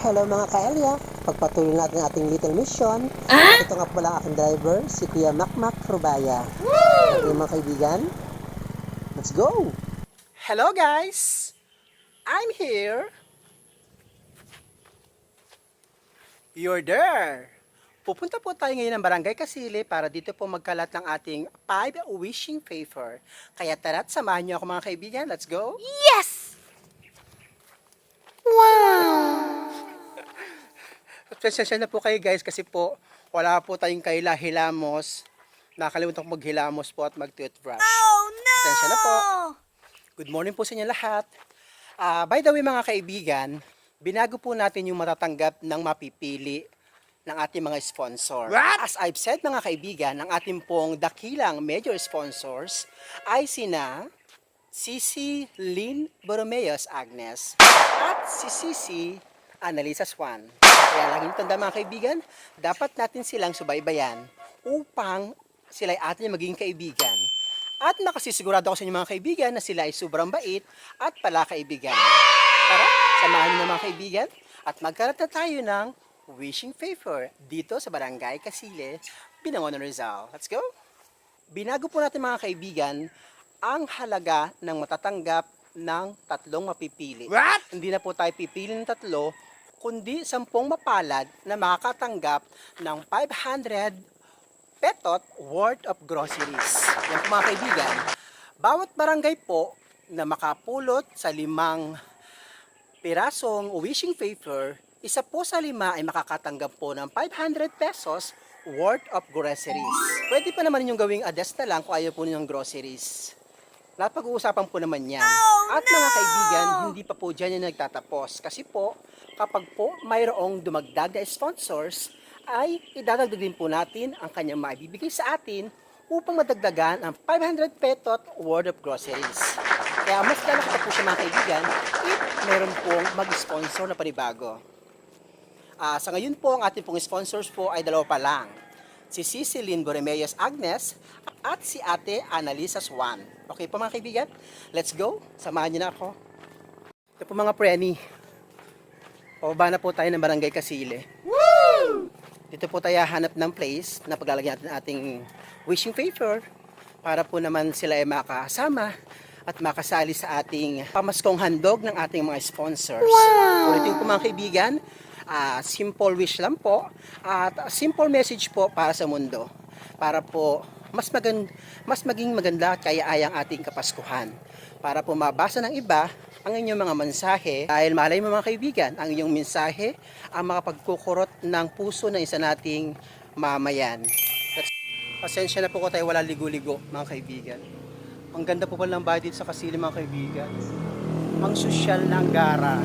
Hello mga ka-Elia, pagpatuloy natin ang ating little mission. Ito nga pala ang aking driver, si Kuya Makmak Rubaya. Okay mga kaibigan, let's go! Hello guys! I'm here. You're there! Pupunta po tayo ngayon ng Barangay Kasili para dito po magkalat ng ating 5 wishing favor. Kaya tara't samahan niyo ako mga kaibigan, let's go! Yes! Wow! Pasensya na po kayo guys kasi po wala po tayong kaila-hilamos. Nakalimutan ko maghilamos po at mag-toothbrush. Oh no! Pasensya na po. Good morning po sa inyo lahat. By the way mga kaibigan, binago po natin yung matatanggap ng mapipili ng ating mga sponsor. What? As I've said mga kaibigan, ang ating pong dakilang major sponsors ay sina Sisi Lynn Borromeos Agnes at si Sisi Annalisa Swan. Kaya laging tanda mga kaibigan, dapat natin silang subaybayan upang sila ay atin maging kaibigan. At makasisigurado ako sa inyo mga kaibigan na sila ay sobrang bait at pala kaibigan. Tara, samahan niyo na mga kaibigan at magkaroon na tayo ng wishing favor dito sa Barangay Kasili, Binangonan, Rizal. Let's go! Binago po natin mga kaibigan ang halaga ng matatanggap ng 3 mapipili. What? Hindi na po tayo pipili ng 3, kundi 10 mapalad na makakatanggap ng 500 petot worth of groceries. Yan po mga kaibigan, bawat barangay po na makapulot sa 5 pirasong wishing favor, isa po sa 5 ay makakatanggap po ng 500 pesos worth of groceries. Pwede pa naman yung gawing adas na lang kung ayaw po ninyong groceries. Napag-uusapan po naman yan. At mga kaibigan, hindi pa po dyan yung nagtatapos. Kasi po, kapag po mayroong dumagdag na sponsors, ay idadagdag din po natin ang kanyang maibibigay sa atin upang madagdagan ang 500 petot worth of groceries. Kaya mas lalaki pa po siya mga kaibigan if meron pong mag-sponsor na panibago. Sa ngayon po, ang ating pong sponsors po ay 2 pa lang. Si Cecilyn Borromeos Agnes at si Ate Annalisa Swan. Okay po mga kaibigan? Let's go! Samahan niyo na ako. Ito po mga preni. Pababa na po tayo ng Barangay Kasili. Woo! Dito po tayo hanap ng place na paglalagyan natin ating wishing favor para po naman sila ay makasama at makasali sa ating pamaskong handog ng ating mga sponsors. Wow! Ulitin po mga kaibigan, simple wish lang po at simple message po para sa mundo. Para po mas maging maganda at kaya-ayang ating kapaskuhan. Para po mabasa ng iba ang inyong mga mensahe. Dahil malay mo mga kaibigan, ang inyong mensahe ang makapagkukurot ng puso ng isa nating mamayan. Pasensya na po ko tayo wala ligo-ligo mga kaibigan. Ang ganda po pala ng bahay dito sa Kasili mga kaibigan. Ang sosyal ng gara.